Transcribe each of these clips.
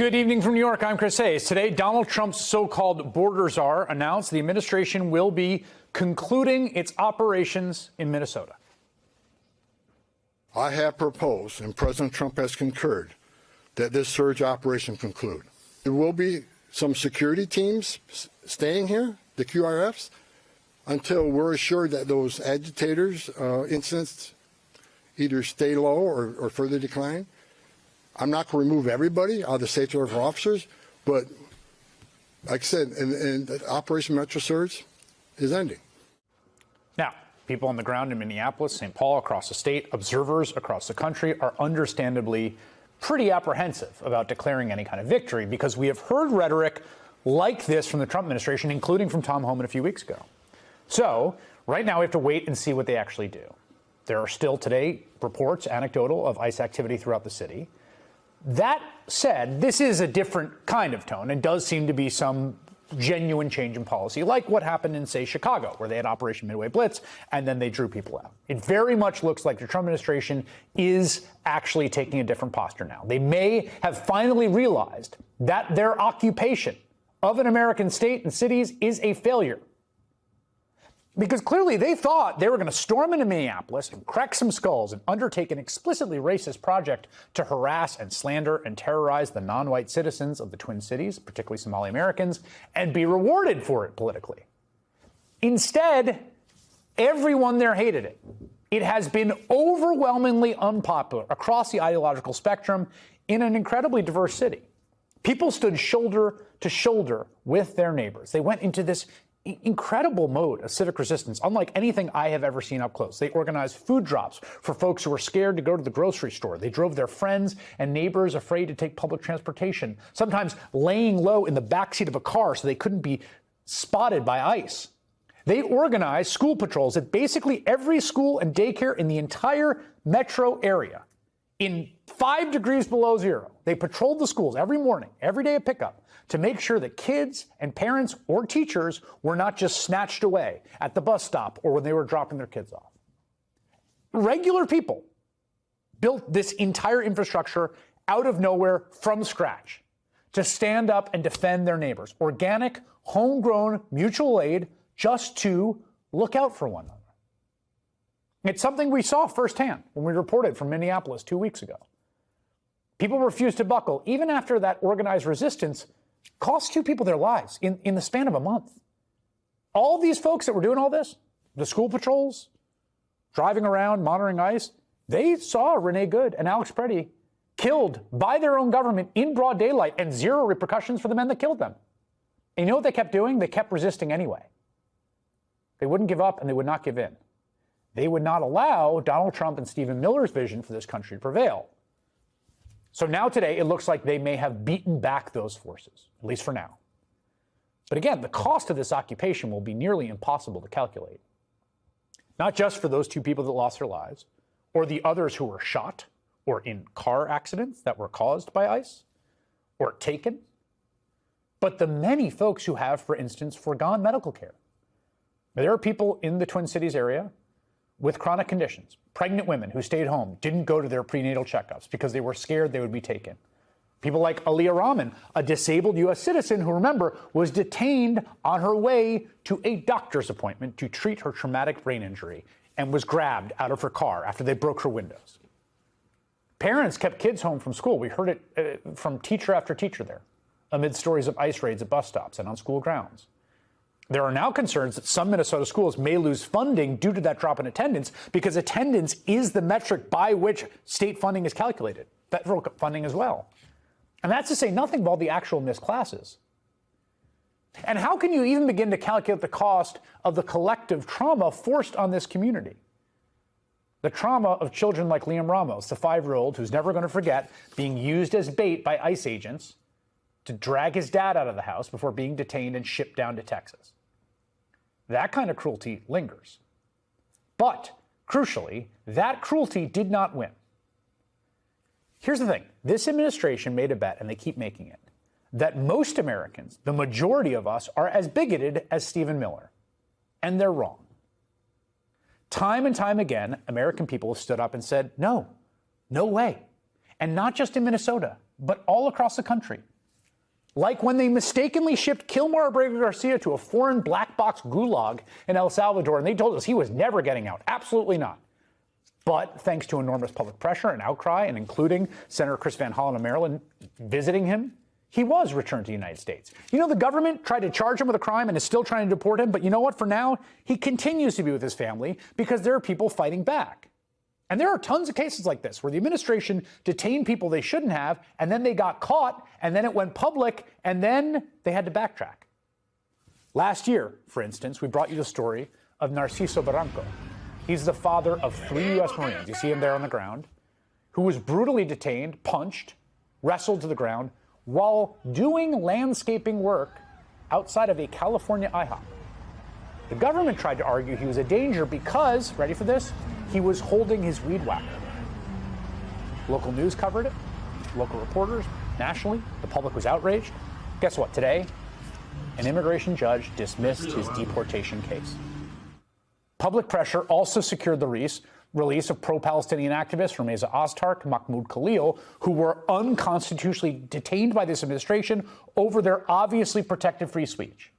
Good evening from New York. I'm Chris Hayes. Today, Donald Trump's so-called border czar announced the administration will be concluding its operations in Minnesota. I have proposed, and President Trump has concurred, that this surge operation conclude. There will be some security teams staying here, the QRFs, until we're assured that those agitators' incidents either stay low or further decline. I'm not going to remove everybody out of the safety of our officers, but like I said, and Operation Metro Surge is ending. Now, people on the ground in Minneapolis, St. Paul, across the state, observers across the country are understandably pretty apprehensive about declaring any kind of victory because we have heard rhetoric like this from the Trump administration, including from Tom Homan a few weeks ago. So right now we have to wait and see what they actually do. There are still today reports, anecdotal, of ICE activity throughout the city. That said, this is a different kind of tone and does seem to be some genuine change in policy, like what happened in, say, Chicago, where they had Operation Midway Blitz, and then they drew people out. It very much looks like the Trump administration is actually taking a different posture now. They may have finally realized that their occupation of an American state and cities is a failure. Because clearly they thought they were going to storm into Minneapolis and crack some skulls and undertake an explicitly racist project to harass and slander and terrorize the non-white citizens of the Twin Cities, particularly Somali Americans, and be rewarded for it politically. Instead, everyone there hated it. It has been overwhelmingly unpopular across the ideological spectrum in an incredibly diverse city. People stood shoulder to shoulder with their neighbors. They went into this incredible mode of civic resistance, unlike anything I have ever seen up close. They organized food drops for folks who were scared to go to the grocery store. They drove their friends and neighbors afraid to take public transportation, sometimes laying low in the backseat of a car so they couldn't be spotted by ICE. They organized school patrols at basically every school and daycare in the entire metro area. In 5 degrees below zero, they patrolled the schools every morning, every day at pickup, to make sure that kids and parents or teachers were not just snatched away at the bus stop or when they were dropping their kids off. Regular people built this entire infrastructure out of nowhere from scratch to stand up and defend their neighbors. Organic, homegrown mutual aid just to look out for one another. It's something we saw firsthand when we reported from Minneapolis 2 weeks ago. People refused to buckle even after that organized resistance cost 2 people their lives in the span of a month. All these folks that were doing all this, the school patrols, driving around, monitoring ICE, they saw Renee Good and Alex Preddy killed by their own government in broad daylight and zero repercussions for the men that killed them. And you know what they kept doing? They kept resisting anyway. They wouldn't give up and they would not give in. They would not allow Donald Trump and Stephen Miller's vision for this country to prevail. So now today, it looks like they may have beaten back those forces, at least for now. But again, the cost of this occupation will be nearly impossible to calculate. Not just for those 2 people that lost their lives, or the others who were shot, or in car accidents that were caused by ICE, or taken, but the many folks who have, for instance, foregone medical care. There are people in the Twin Cities area with chronic conditions, pregnant women who stayed home, didn't go to their prenatal checkups because they were scared they would be taken. People like Aliyah Rahman, a disabled U.S. citizen who, remember, was detained on her way to a doctor's appointment to treat her traumatic brain injury and was grabbed out of her car after they broke her windows. Parents kept kids home from school. We heard it from teacher after teacher there, amid stories of ICE raids at bus stops and on school grounds. There are now concerns that some Minnesota schools may lose funding due to that drop in attendance because attendance is the metric by which state funding is calculated, federal funding as well. And that's to say nothing of all the actual missed classes. And how can you even begin to calculate the cost of the collective trauma forced on this community? The trauma of children like Liam Ramos, the 5-year-old who's never going to forget being used as bait by ICE agents to drag his dad out of the house before being detained and shipped down to Texas. That kind of cruelty lingers. But, crucially, that cruelty did not win. Here's the thing. This administration made a bet, and they keep making it, that most Americans, the majority of us, are as bigoted as Stephen Miller. And they're wrong. Time and time again, American people have stood up and said, no, no way. And not just in Minnesota, but all across the country. Like when they mistakenly shipped Kilmar Abrego Garcia to a foreign black box gulag in El Salvador, and they told us he was never getting out. Absolutely not. But thanks to enormous public pressure and outcry, and including Senator Chris Van Hollen of Maryland visiting him, he was returned to the United States. You know, the government tried to charge him with a crime and is still trying to deport him, but you know what? For now, he continues to be with his family because there are people fighting back. And there are tons of cases like this where the administration detained people they shouldn't have, and then they got caught, and then it went public, and then they had to backtrack. Last year, for instance, we brought you the story of Narciso Barranco. He's the father of 3 U.S. Marines. You see him there on the ground, who was brutally detained, punched, wrestled to the ground while doing landscaping work outside of a California IHOP. The government tried to argue he was a danger because, ready for this, he was holding his weed whacker. Local news covered it, local reporters, nationally, the public was outraged. Guess what? Today, an immigration judge dismissed his deportation case. Public pressure also secured the release of pro-Palestinian activists Ramaza Oztark and Mahmoud Khalil, who were unconstitutionally detained by this administration over their obviously protected free speech.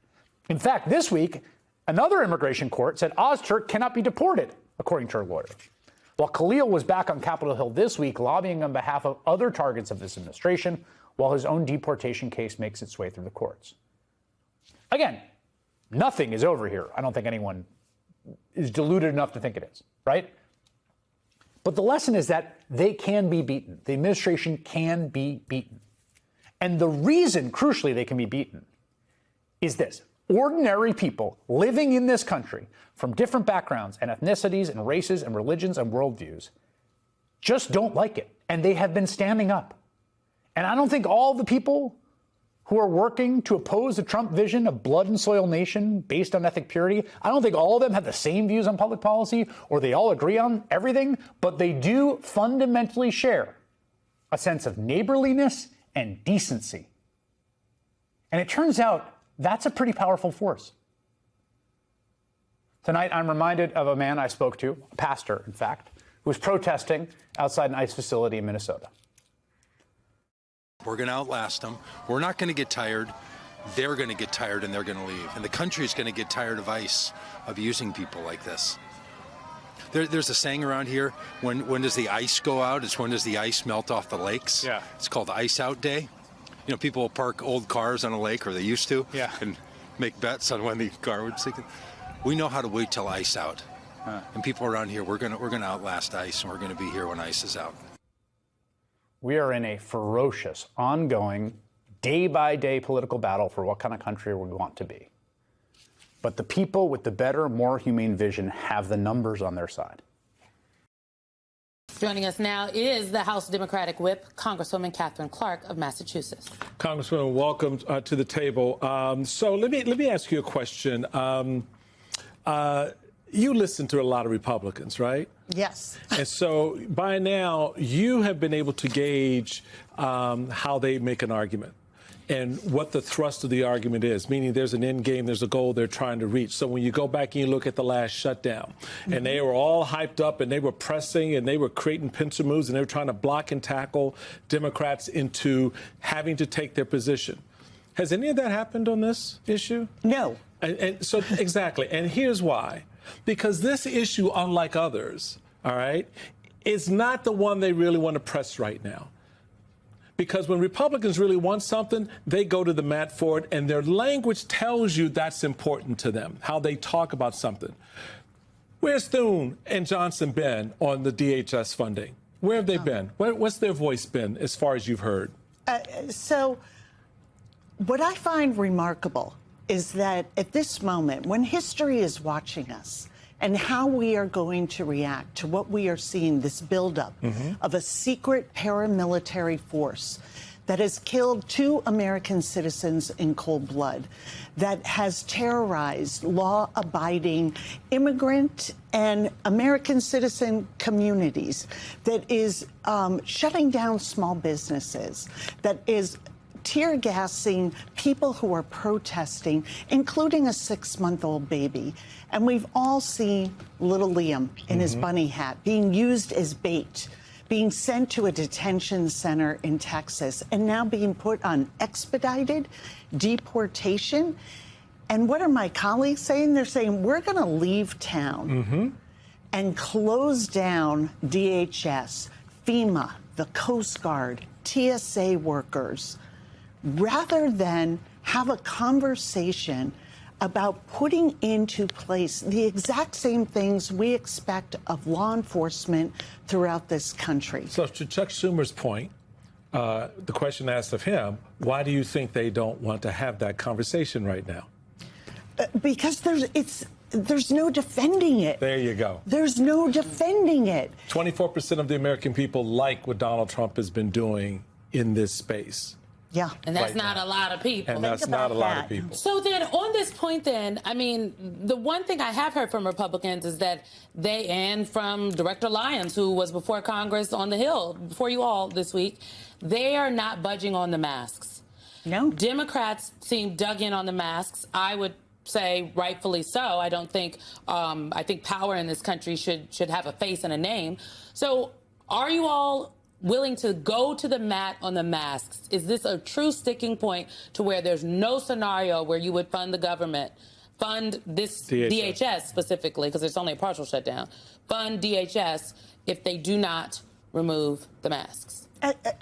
In fact, this week, another immigration court said Ozturk cannot be deported, according to her lawyer. While Khalil was back on Capitol Hill this week lobbying on behalf of other targets of this administration, while his own deportation case makes its way through the courts. Again, nothing is over here. I don't think anyone is deluded enough to think it is, right? But the lesson is that they can be beaten. The administration can be beaten. And the reason, crucially, they can be beaten is this. Ordinary people living in this country from different backgrounds and ethnicities and races and religions and worldviews just don't like it. And they have been standing up. And I don't think all the people who are working to oppose the Trump vision of blood and soil nation based on ethnic purity, I don't think all of them have the same views on public policy or they all agree on everything, but they do fundamentally share a sense of neighborliness and decency. And it turns out that's a pretty powerful force. Tonight, I'm reminded of a man I spoke to, a pastor, in fact, who was protesting outside an ICE facility in Minnesota. We're going to outlast them. We're not going to get tired. They're going to get tired and they're going to leave. And the country's going to get tired of ICE abusing people like this. There's a saying around here, when does the ice go out? It's when does the ice melt off the lakes? Yeah. It's called Ice Out Day. You know, people will park old cars on a lake, or they used to, and make bets on when the car would sink. We know how to wait till ice out. And people around here, we're gonna outlast ICE, and we're going to be here when ICE is out. We are in a ferocious, ongoing, day-by-day political battle for what kind of country we want to be. But the people with the better, more humane vision have the numbers on their side. Joining us now is the House Democratic Whip, Congresswoman Katherine Clark of Massachusetts. Congresswoman, welcome to the table. So let me ask you a question. You listen to a lot of Republicans, right? Yes. And so by now, you have been able to gauge how they make an argument and what the thrust of the argument is, meaning there's an end game, there's a goal they're trying to reach. So when you go back and you look at the last shutdown, and they were all hyped up and they were pressing and they were creating pincer moves and they were trying to block and tackle Democrats into having to take their position. Has any of that happened on this issue? No. And so exactly. And here's why. Because this issue, unlike others, all right, is not the one they really want to press right now. Because when Republicans really want something, they go to the mat for it, and their language tells you that's important to them, how they talk about something. Where's Thune and Johnson been on the DHS funding? Where have they been? What's their voice been as far as you've heard? So what I find remarkable is that at this moment, when history is watching us and how we are going to react to what we are seeing, this buildup of a secret paramilitary force that has killed 2 American citizens in cold blood, that has terrorized law-abiding immigrant and American citizen communities, that is shutting down small businesses, that is tear gassing people who are protesting, including a 6-month-old baby. And we've all seen little Liam in his bunny hat being used as bait being sent to a detention center in Texas, and now being put on expedited deportation. And what are my colleagues saying? They're saying, we're going to leave town and close down DHS, FEMA, the Coast Guard, TSA workers, rather than have a conversation about putting into place the exact same things we expect of law enforcement throughout this country. So to Chuck Schumer's point, the question asked of him, why do you think they don't want to have that conversation right now? Because there's no defending it. There you go. There's no defending it. 24% of the American people like what Donald Trump has been doing in this space. Yeah. And that's Right not now. a lot of people. And that's not a lot of people. So then on this point then, I mean, the one thing I have heard from Republicans is that they, and from Director Lyons, who was before Congress on the Hill, before you all this week, they are not budging on the masks. No. Democrats seem dug in on the masks. I would say rightfully so. I don't think, I think power in this country should have a face and a name. So are you all willing to go to the mat on the masks? Is this a true sticking point to where there's no scenario where you would fund the government, fund this DHS specifically, because it's only a partial shutdown, fund DHS if they do not remove the masks?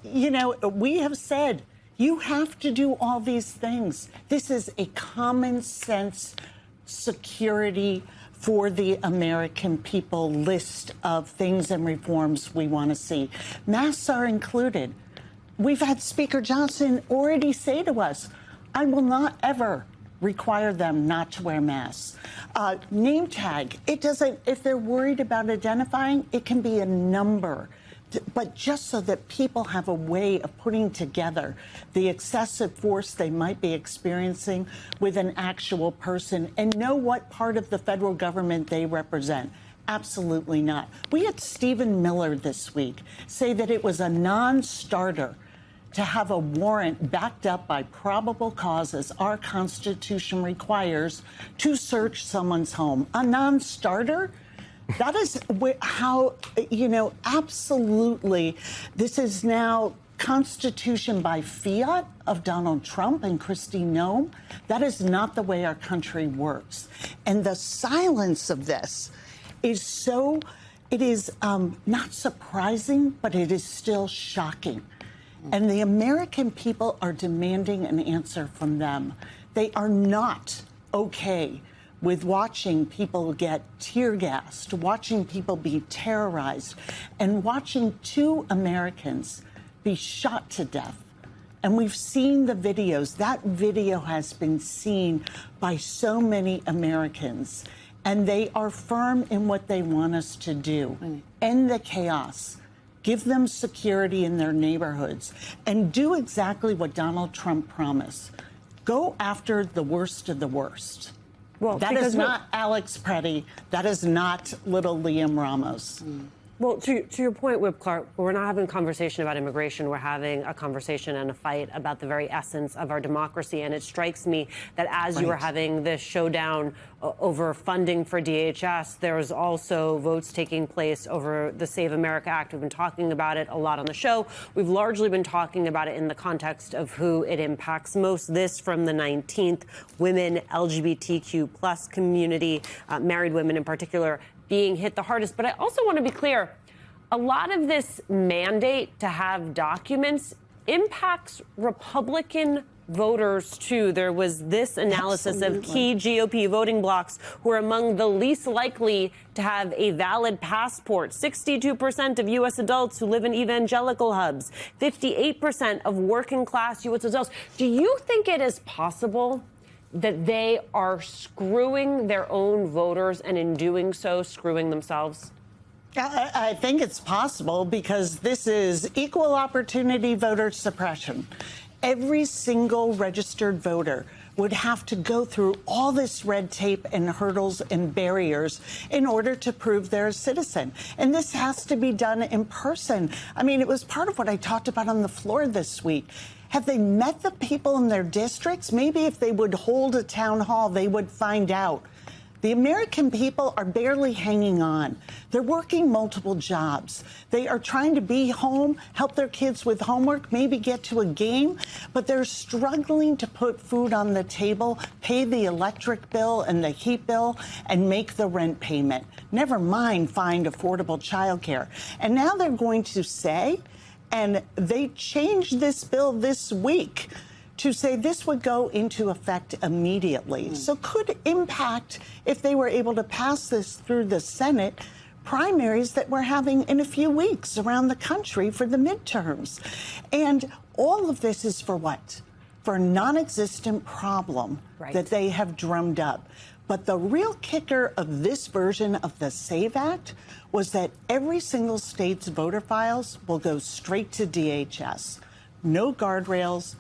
You know, we have said you have to do all these things. This is a common sense security for the American people list of things and reforms we want to see. Masks are included. We've had Speaker Johnson already say to us, I will not ever require them not to wear masks. Name tag, it doesn't, if they're worried about identifying, it can be a number. But just so that people have a way of putting together the excessive force they might be experiencing with an actual person and know what part of the federal government they represent. Absolutely not. We had Stephen Miller this week say that it was a non-starter to have a warrant backed up by probable cause, as our Constitution requires, to search someone's home. A non-starter? That is how, you know, absolutely, this is now Constitution by fiat of Donald Trump and Kristi Noem. That is not the way our country works. And the silence of this is so, it is not surprising, but it is still shocking. And the American people are demanding an answer from them. They are not okay with watching people get tear gassed, watching people be terrorized, and watching 2 Americans be shot to death. And we've seen the videos. That video has been seen by so many Americans, and they are firm in what they want us to do. End the chaos. Give them security in their neighborhoods, and do exactly what Donald Trump promised. Go after the worst of the worst. Well, that is not Alex Petty. That is not little Liam Ramos. Well, to your point, Whip Clark, we're not having a conversation about immigration. We're having a conversation and a fight about the very essence of our democracy. And it strikes me that as you were having this showdown over funding for DHS, there's also votes taking place over the Save America Act. We've been talking about it a lot on the show. We've largely been talking about it in the context of who it impacts most. This from the 19th, women, LGBTQ plus community, married women in particular, being hit the hardest. But I also want to be clear, a lot of this mandate to have documents impacts Republican voters, too. There was this analysis of key GOP voting blocs who are among the least likely to have a valid passport. 62% of U.S. adults who live in evangelical hubs, 58% of working class U.S. adults. Do you think it is possible that they are screwing their own voters and in doing so screwing themselves? I think it's possible because this is equal opportunity voter suppression. Every single registered voter would have to go through all this red tape and hurdles and barriers in order to prove they're a citizen. And this has to be done in person. I mean, it was part of what I talked about on the floor this week. Have they met the people in their districts? Maybe if they would hold a town hall, they would find out The American people are barely hanging on. They're working multiple jobs. They are trying to be home, help their kids with homework, maybe get to a game, but they're struggling to put food on the table, pay the electric bill and the heat bill, and make the rent payment. Never mind find affordable childcare. And now they're going to say, and they changed this bill this week, to say this would go into effect immediately. So could impact, if they were able to pass this through the Senate, primaries that we're having in a few weeks around the country for the midterms. And all of this is for what? For a non-existent problem that they have drummed up. But the real kicker of this version of the SAVE Act was that every single state's voter files will go straight to DHS. No guardrails,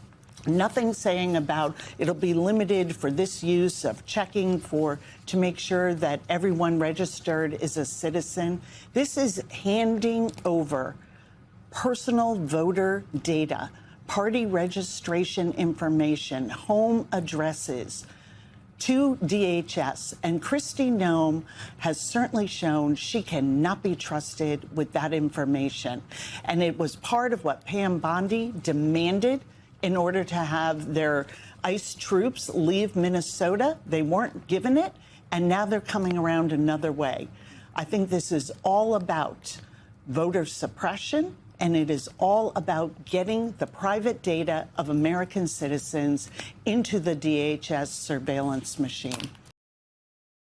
nothing saying about it'll be limited for this use of checking to make sure that everyone registered is a citizen. This is handing over personal voter data, party registration information, home addresses to DHS. And Kristi Noem has certainly shown she cannot be trusted with that information. And it was part of what Pam Bondi demanded in order to have their ICE troops leave Minnesota. They weren't given it, and now they're coming around another way. I think this is all about voter suppression, and it is all about getting the private data of American citizens into the DHS surveillance machine.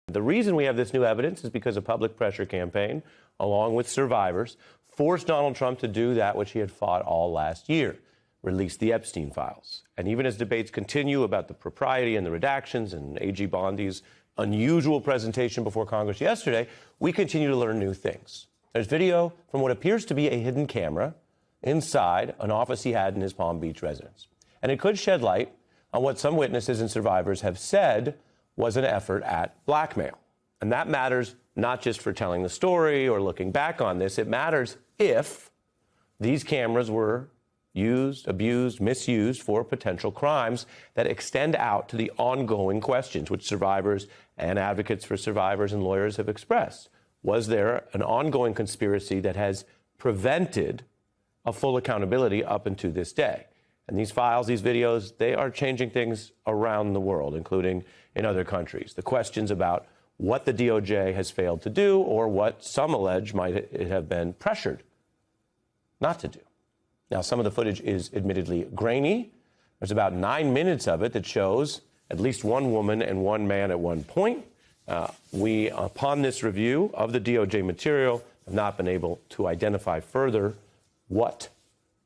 The reason we have this new evidence is because a public pressure campaign, along with survivors, forced Donald Trump to do that which he had fought all last year: release the Epstein files. And even as debates continue about the propriety and the redactions and AG Bondi's unusual presentation before Congress yesterday, we continue to learn new things. There's video from what appears to be a hidden camera inside an office he had in his Palm Beach residence. And it could shed light on what some witnesses and survivors have said was an effort at blackmail. And that matters not just for telling the story or looking back on this. It matters if these cameras were used, abused, misused for potential crimes that extend out to the ongoing questions which survivors and advocates for survivors and lawyers have expressed. Was there an ongoing conspiracy that has prevented a full accountability up until this day? And these files, these videos, they are changing things around the world, including in other countries. The questions about what the DOJ has failed to do, or what some allege might have been pressured not to do. Now, some of the footage is admittedly grainy. There's about 9 minutes of it that shows at least one woman and one man at one point. We, upon this review of the DOJ material, have not been able to identify further what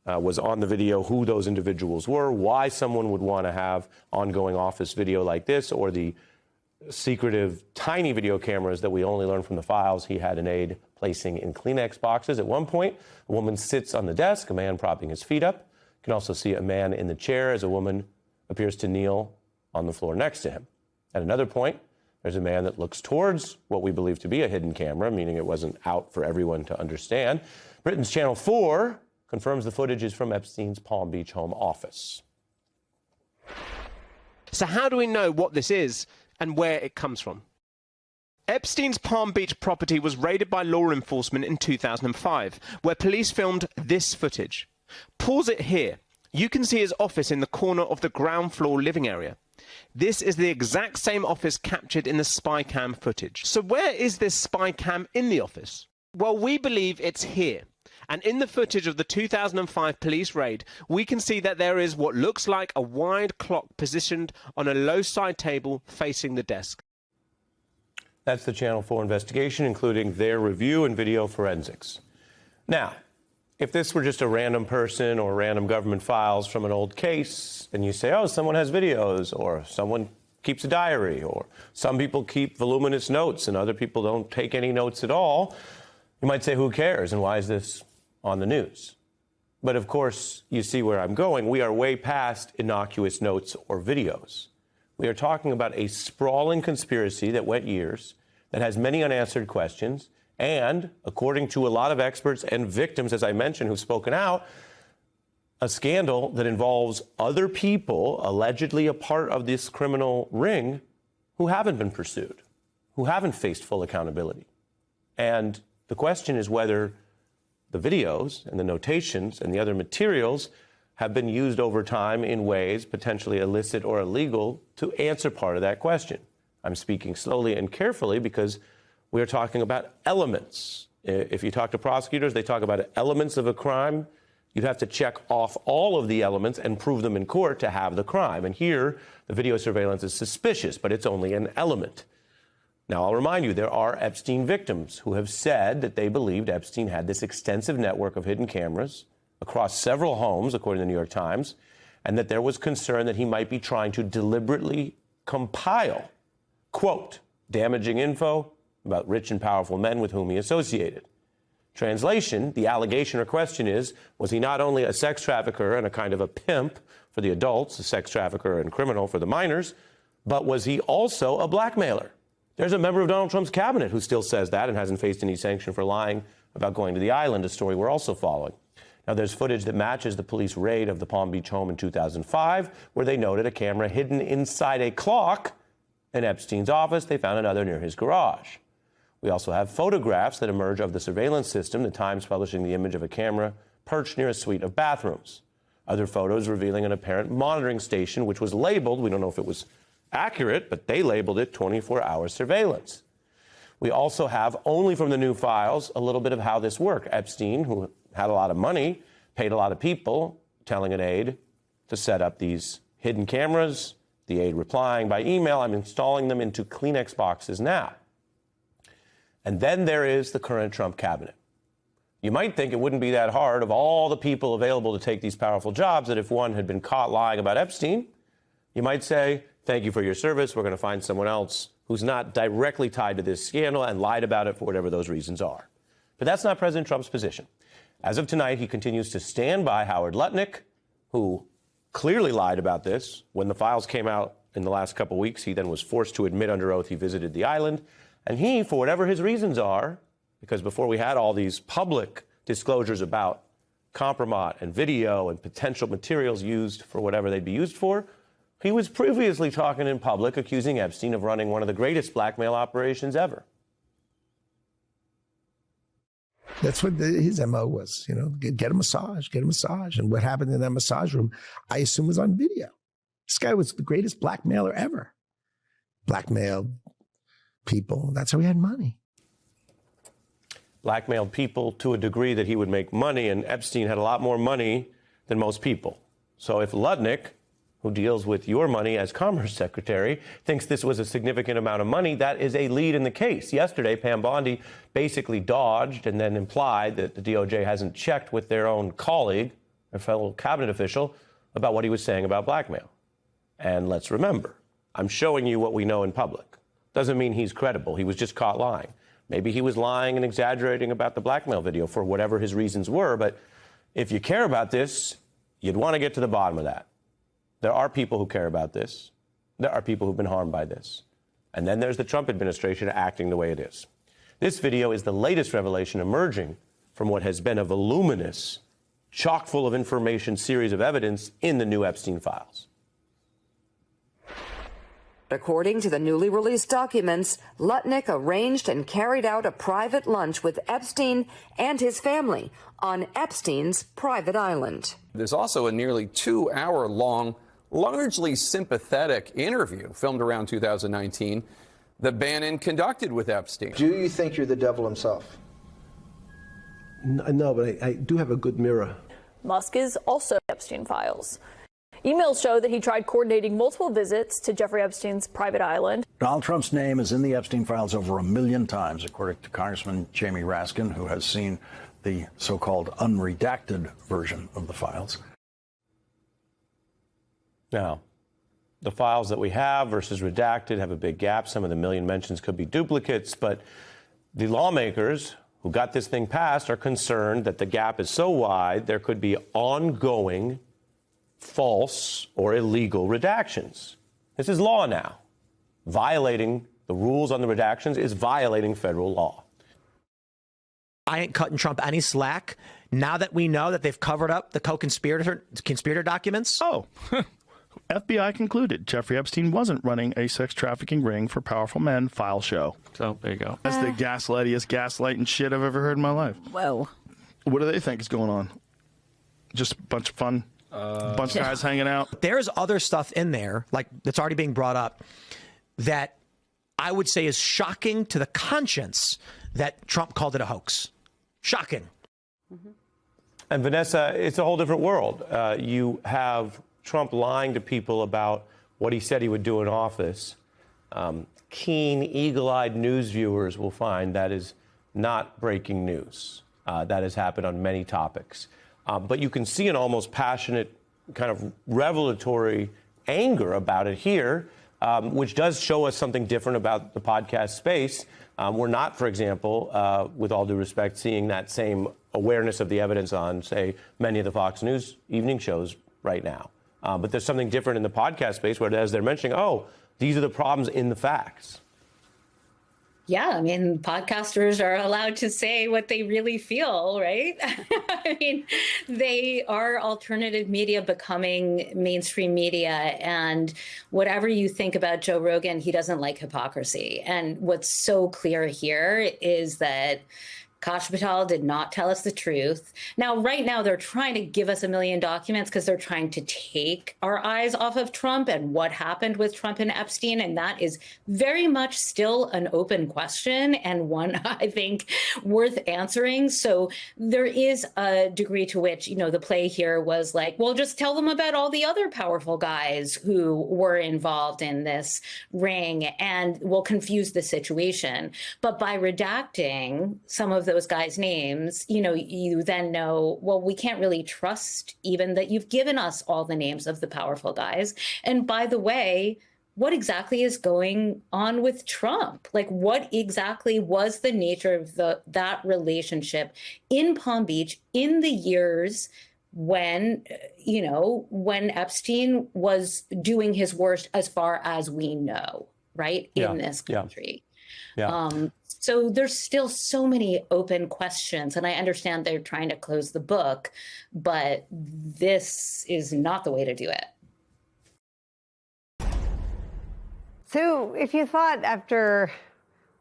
was on the video, who those individuals were, why someone would want to have ongoing office video like this, or the secretive, tiny video cameras that we only learn from the files he had an aide placing in Kleenex boxes. At one point, a woman sits on the desk, a man propping his feet up. You can also see a man in the chair as a woman appears to kneel on the floor next to him. At another point, there's a man that looks towards what we believe to be a hidden camera, meaning it wasn't out for everyone to understand. Britain's Channel 4 confirms the footage is from Epstein's Palm Beach home office. So how do we know what this is and where it comes from? Epstein's Palm Beach property was raided by law enforcement in 2005, where police filmed this footage. Pause it here. You can see his office in the corner of the ground floor living area. This is the exact same office captured in the spy cam footage. So where is this spy cam in the office? Well, we believe it's here. And in the footage of the 2005 police raid, we can see that there is what looks like a wide clock positioned on a low side table facing the desk. That's the Channel 4 investigation, including their review and video forensics. Now, if this were just a random person or random government files from an old case, and you say, oh, someone has videos, or someone keeps a diary, or some people keep voluminous notes and other people don't take any notes at all, you might say, who cares, and why is this on the news? But of course, you see where I'm going. We are way past innocuous notes or videos. We are talking about a sprawling conspiracy that went years, that has many unanswered questions, and, according to a lot of experts and victims, as I mentioned, who've spoken out, a scandal that involves other people allegedly a part of this criminal ring who haven't been pursued. who haven't faced full accountability. And the question is whether the videos and the notations and the other materials have been used over time in ways potentially illicit or illegal to answer part of that question. I'm speaking slowly and carefully because we are talking about elements. If you talk to prosecutors, they talk about elements of a crime. You'd have to check off all of the elements and prove them in court to have the crime. And here, the video surveillance is suspicious, but it's only an element. Now, I'll remind you, there are Epstein victims who have said that they believed Epstein had this extensive network of hidden cameras across several homes, according to the New York Times, and that there was concern that he might be trying to deliberately compile, quote, damaging info about rich and powerful men with whom he associated. Translation, the allegation or question is, was he not only a sex trafficker and a kind of a pimp for the adults, a sex trafficker and criminal for the minors, but was he also a blackmailer? There's a member of Donald Trump's cabinet who still says that and hasn't faced any sanction for lying about going to the island, a story we're also following. Now, there's footage that matches the police raid of the Palm Beach home in 2005, where they noted a camera hidden inside a clock in Epstein's office. They found another near his garage. We also have photographs that emerge of the surveillance system, the Times publishing the image of a camera perched near a suite of bathrooms. Other photos revealing an apparent monitoring station, which was labeled, we don't know if it was accurate, but they labeled it 24-hour surveillance. We also have, only from the new files, a little bit of how this worked. Epstein, who had a lot of money, paid a lot of people, telling an aide to set up these hidden cameras, the aide replying by email, I'm installing them into Kleenex boxes now. And then there is the current Trump cabinet. You might think it wouldn't be that hard of all the people available to take these powerful jobs that if one had been caught lying about Epstein, you might say, thank you for your service. We're going to find someone else who's not directly tied to this scandal and lied about it for whatever those reasons are. But that's not President Trump's position. As of tonight, he continues to stand by Howard Lutnick, who clearly lied about this. When the files came out in the last couple weeks, he then was forced to admit under oath he visited the island. And he, for whatever his reasons are, because before we had all these public disclosures about compromat and video and potential materials used for whatever they'd be used for, he was previously talking in public accusing Epstein of running one of the greatest blackmail operations ever. That's what his MO was, you know, get a massage. And what happened in that massage room, I assume, was on video. This guy was the greatest blackmailer ever. Blackmailed people. That's how he had money. Blackmailed people to a degree that he would make money, and Epstein had a lot more money than most people. So if Lutnick, who deals with your money as Commerce Secretary, thinks this was a significant amount of money, that is a lead in the case. Yesterday, Pam Bondi basically dodged and then implied that the DOJ hasn't checked with their own colleague, a fellow cabinet official, about what he was saying about blackmail. And let's remember, I'm showing you what we know in public. Doesn't mean he's credible. He was just caught lying. Maybe he was lying and exaggerating about the blackmail video for whatever his reasons were. But if you care about this, you'd want to get to the bottom of that. There are people who care about this. There are people who've been harmed by this. And then there's the Trump administration acting the way it is. This video is the latest revelation emerging from what has been a voluminous, chock full of information series of evidence in the new Epstein files. According to the newly released documents, Lutnick arranged and carried out a private lunch with Epstein and his family on Epstein's private island. There's also a nearly 2-hour-long, largely sympathetic interview filmed around 2019 that Bannon conducted with Epstein. Do you think you're the devil himself? No, but I do have a good mirror. Musk is also Epstein files. Emails show that he tried coordinating multiple visits to Jeffrey Epstein's private island. Donald Trump's name is in the Epstein files over 1 million times, according to Congressman Jamie Raskin, who has seen the so-called unredacted version of the files. Now, the files that we have versus redacted have a big gap. Some of the million mentions could be duplicates, but the lawmakers who got this thing passed are concerned that the gap is so wide there could be ongoing false or illegal redactions. This is law now. Violating the rules on the redactions is violating federal law. I ain't cutting Trump any slack. Now that we know that they've covered up the co-conspirator documents. Oh, FBI concluded Jeffrey Epstein wasn't running a sex trafficking ring for powerful men. File show. So there you go. That's the gaslightiest gaslighting shit I've ever heard in my life. Whoa. What do they think is going on? Just a bunch of fun, bunch of guys hanging out. There's other stuff in there, like that's already being brought up, that I would say is shocking to the conscience that Trump called it a hoax. Shocking. And Vanessa, it's a whole different world. You have Trump lying to people about what he said he would do in office. Keen, eagle-eyed news viewers will find that is not breaking news. That has happened on many topics. But you can see an almost passionate kind of revelatory anger about it here, which does show us something different about the podcast space. We're not, for example, with all due respect, seeing that same awareness of the evidence on, say, many of the Fox News evening shows right now. But there's something different in the podcast space where, as they're mentioning, oh, these are the problems in the facts. Yeah, I mean, podcasters are allowed to say what they really feel, right? I mean, they are alternative media becoming mainstream media. And whatever you think about Joe Rogan, he doesn't like hypocrisy. And what's so clear here is that Kash Patel did not tell us the truth. Now, right now, they're trying to give us a million documents because they're trying to take our eyes off of Trump and what happened with Trump and Epstein. And that is very much still an open question and one, I think, worth answering. So there is a degree to which, you know, the play here was like, well, just tell them about all the other powerful guys who were involved in this ring and we'll confuse the situation. But by redacting some of those guys' names, you know, you then know, well, we can't really trust even that you've given us all the names of the powerful guys. And by the way, what exactly is going on with Trump? Like, what exactly was the nature of that relationship in Palm Beach in the years when, you know, when Epstein was doing his worst as far as we know, right, in this country? So there's still so many open questions, and I understand they're trying to close the book, but this is not the way to do it. So if you thought after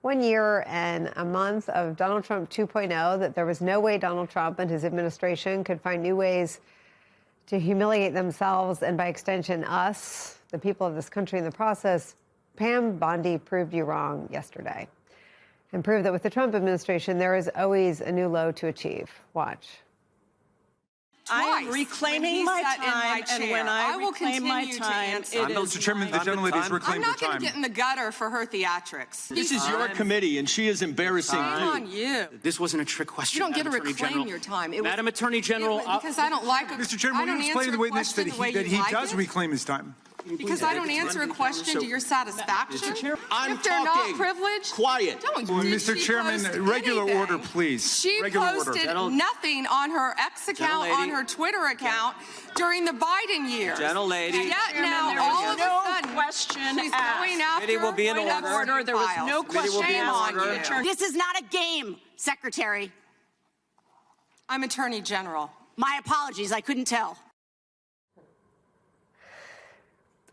1 year and a month of Donald Trump 2.0 that there was no way Donald Trump and his administration could find new ways to humiliate themselves and by extension us, the people of this country in the process, Pam Bondi proved you wrong yesterday. And prove that with the Trump administration, there is always a new low to achieve. Watch. I am reclaiming my time, and when I reclaim my time, Mr. Chairman, the gentlelady is reclaiming her time. I'm not going to get in the gutter for her theatrics. This is your committee, and she is embarrassing you. on you. This wasn't a trick question. You don't get to reclaim your time. Madam Attorney General, because I don't like. Mr. Chairman, will you explain to the witness that he does reclaim his time? Because I don't answer a question to your satisfaction. If they're not privileged, quiet. Don't. Mr. Chairman, regular order, please. She posted nothing on her X account, on her Twitter account during the Biden year. Gentlelady. Yet now, all of a sudden, she's going after. Will be in order. There was no question. Shame on you. This is not a game, Secretary. I'm Attorney General. My apologies, I couldn't tell.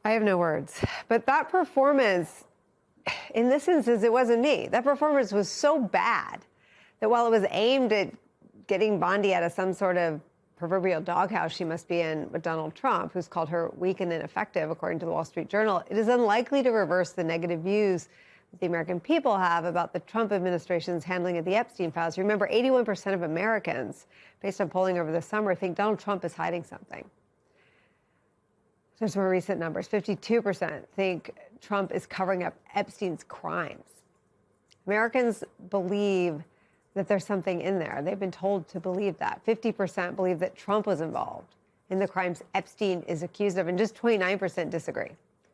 I have no words. But that performance, in this instance, it wasn't me. That performance was so bad that while it was aimed at getting Bondi out of some sort of proverbial doghouse she must be in with Donald Trump, who's called her weak and ineffective, according to the Wall Street Journal, it is unlikely to reverse the negative views that the American people have about the Trump administration's handling of the Epstein files. Remember, 81% of Americans, based on polling over the summer, think Donald Trump is hiding something. There's more recent numbers. 52% think Trump is covering up Epstein's crimes. Americans believe that there's something in there. They've been told to believe that. 50% believe that Trump was involved in the crimes Epstein is accused of, and just 29% disagree.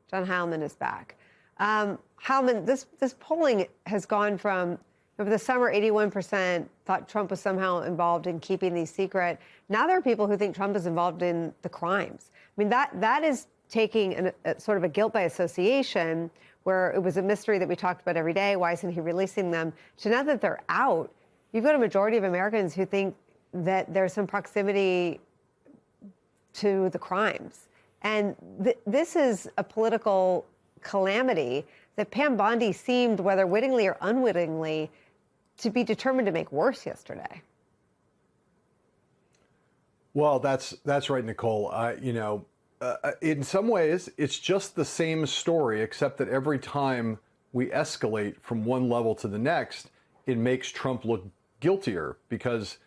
John Heilemann is back. Heilemann, this polling has gone from, over the summer, 81% thought Trump was somehow involved in keeping these secret. Now there are people who think Trump is involved in the crimes. I mean, that is taking a sort of a guilt by association, where it was a mystery that we talked about every day. Why isn't he releasing them? To now that they're out, you've got a majority of Americans who think that there's some proximity to the crimes. And this is a political calamity that Pam Bondi seemed, whether wittingly or unwittingly, to be determined to make worse yesterday. Well, that's right, Nicole. In some ways, it's just the same story, except that every time we escalate from one level to the next, it makes Trump look guiltier because,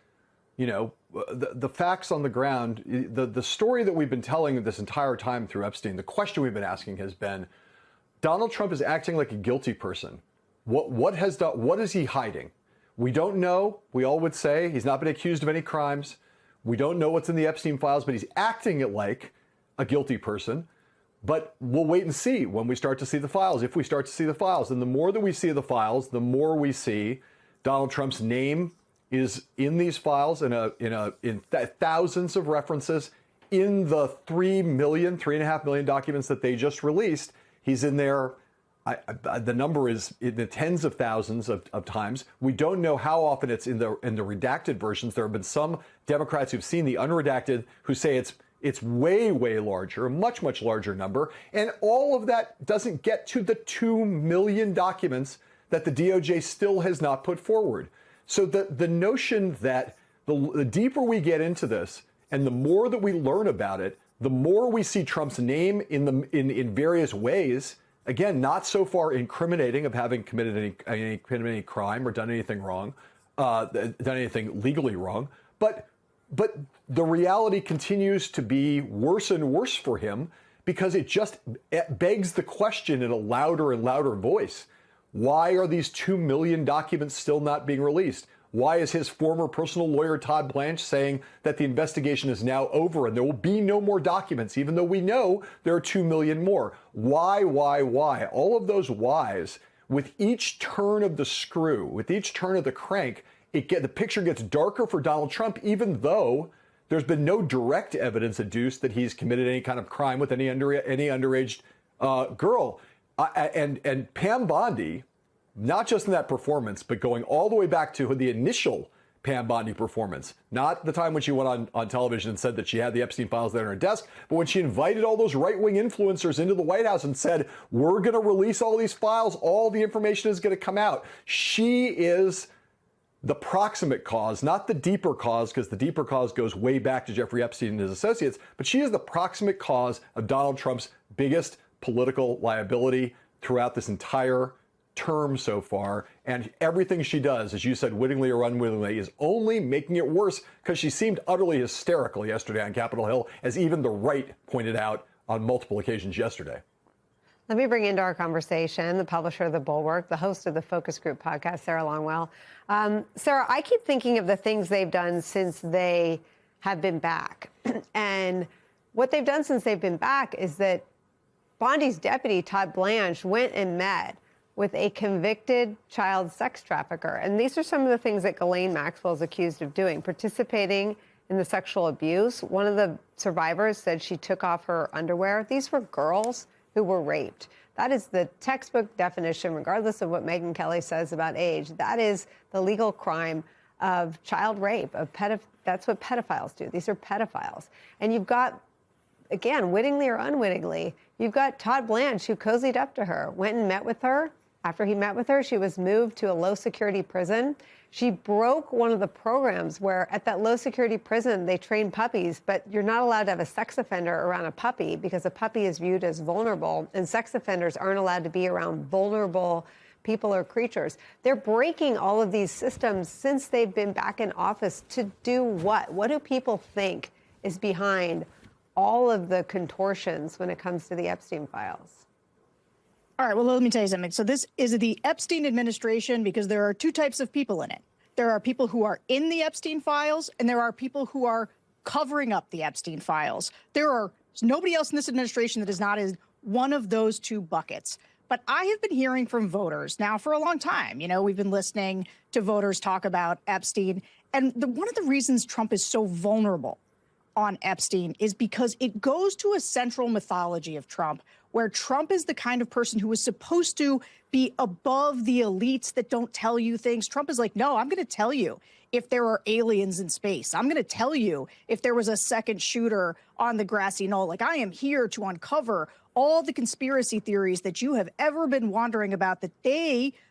the facts on the ground, the story that we've been telling this entire time through Epstein, the question we've been asking has been, Donald Trump is acting like a guilty person. What is he hiding? We don't know. We all would say he's not been accused of any crimes. We don't know what's in the Epstein files, but he's acting it like a guilty person. But we'll wait and see when we start to see the files, if we start to see the files. And the more that we see the files, the more we see Donald Trump's name is in these files in thousands of references. In the 3.5 million documents that they just released, he's in there. The number is in the tens of thousands of times. We don't know how often it's in the redacted versions. There have been some Democrats who've seen the unredacted who say it's way, way larger, a much, much larger number. And all of that doesn't get to the 2 million documents that the DOJ still has not put forward. So the notion that the deeper we get into this and the more that we learn about it, the more we see Trump's name in various ways. Again, not so far incriminating of having committed any crime or done anything wrong, done anything legally wrong, but the reality continues to be worse and worse for him because it begs the question in a louder and louder voice. Why are these 2 million documents still not being released? Why is his former personal lawyer, Todd Blanche, saying that the investigation is now over and there will be no more documents, even though we know there are 2 million more? Why? All of those whys, with each turn of the screw, with each turn of the crank, the picture gets darker for Donald Trump, even though there's been no direct evidence adduced that he's committed any kind of crime with any underage girl. And Pam Bondi, not just in that performance, but going all the way back to the initial Pam Bondi performance, not the time when she went on television and said that she had the Epstein files there on her desk, but when she invited all those right-wing influencers into the White House and said, we're going to release all these files, all the information is going to come out. She is the proximate cause, not the deeper cause, because the deeper cause goes way back to Jeffrey Epstein and his associates, but she is the proximate cause of Donald Trump's biggest political liability throughout this entire term so far, and everything she does, as you said, wittingly or unwittingly, is only making it worse because she seemed utterly hysterical yesterday on Capitol Hill, as even the right pointed out on multiple occasions yesterday. Let me bring into our conversation the publisher of The Bulwark, the host of the Focus Group podcast, Sarah Longwell. Sarah, I keep thinking of the things they've done since they have been back. And what they've done since they've been back is that Bondi's deputy, Todd Blanche, went and met with a convicted child sex trafficker. And these are some of the things that Ghislaine Maxwell is accused of doing, participating in the sexual abuse. One of the survivors said she took off her underwear. These were girls who were raped. That is the textbook definition, regardless of what Megyn Kelly says about age. That is the legal crime of child rape, that's what pedophiles do. These are pedophiles. And you've got, again, wittingly or unwittingly, you've got Todd Blanche, who cozied up to her, went and met with her. After he met with her, she was moved to a low-security prison. She broke one of the programs where at that low-security prison, they train puppies, but you're not allowed to have a sex offender around a puppy because a puppy is viewed as vulnerable, and sex offenders aren't allowed to be around vulnerable people or creatures. They're breaking all of these systems since they've been back in office to do what? What do people think is behind all of the contortions when it comes to the Epstein files? All right, well, let me tell you something. So this is the Epstein administration because there are two types of people in it. There are people who are in the Epstein files, and there are people who are covering up the Epstein files. There's nobody else in this administration that is not in one of those two buckets. But I have been hearing from voters now for a long time. You know, we've been listening to voters talk about Epstein. And one of the reasons Trump is so vulnerable on Epstein is because it goes to a central mythology of Trump, where Trump is the kind of person who is supposed to be above the elites that don't tell you things. Trump is like, no, I'm going to tell you if there are aliens in space. I'm going to tell you if there was a second shooter on the grassy knoll. Like, I am here to uncover all the conspiracy theories that you have ever been wondering about, that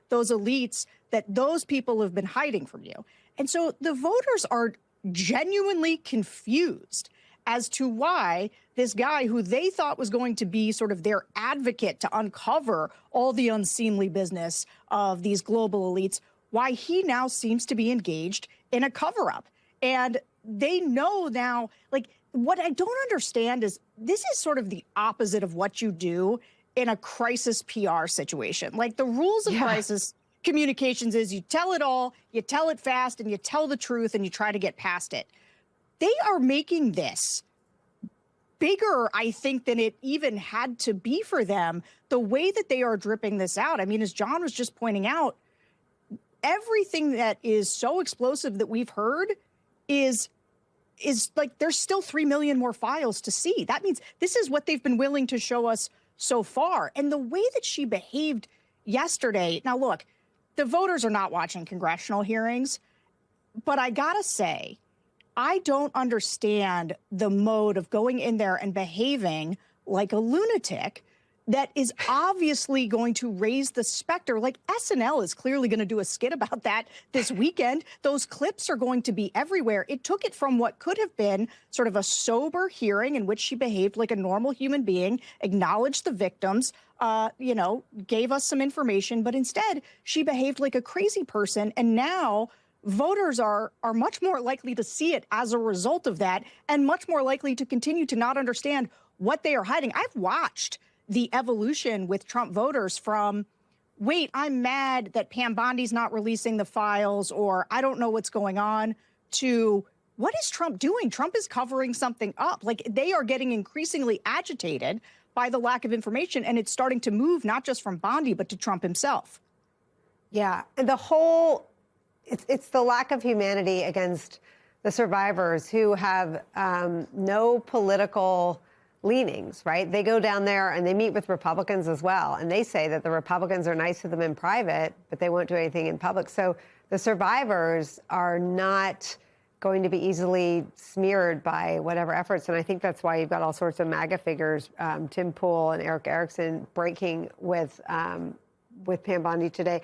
those elites, that those people have been hiding from you. And so the voters are genuinely confused as to why this guy who they thought was going to be sort of their advocate to uncover all the unseemly business of these global elites, why he now seems to be engaged in a cover-up. And they know now, like, what I don't understand is this is sort of the opposite of what you do in a crisis PR situation. Like, the rules of crisis communications is you tell it all, you tell it fast, and you tell the truth, and you try to get past it. They are making this bigger, I think, than it even had to be for them, the way that they are dripping this out. I mean, as John was just pointing out, everything that is so explosive that we've heard is like, there's still 3 million more files to see. That means this is what they've been willing to show us so far. And the way that she behaved yesterday, now look, the voters are not watching congressional hearings, but I gotta say, I don't understand the mode of going in there and behaving like a lunatic that is obviously going to raise the specter. Like, SNL is clearly going to do a skit about that this weekend. Those clips are going to be everywhere. It took it from what could have been sort of a sober hearing in which she behaved like a normal human being, acknowledged the victims, gave us some information, but instead she behaved like a crazy person. And now voters are much more likely to see it as a result of that, and much more likely to continue to not understand what they are hiding. I've watched the evolution with Trump voters from, wait, I'm mad that Pam Bondi's not releasing the files, or I don't know what's going on, to what is Trump doing? Trump is covering something up. Like, they are getting increasingly agitated by the lack of information, and it's starting to move not just from Bondi, but to Trump himself. Yeah, and it's the lack of humanity against the survivors who have no political leanings, right? They go down there and they meet with Republicans as well. And they say that the Republicans are nice to them in private, but they won't do anything in public. So the survivors are not going to be easily smeared by whatever efforts. And I think that's why you've got all sorts of MAGA figures, Tim Pool and Eric Erickson, breaking with Pam Bondi today.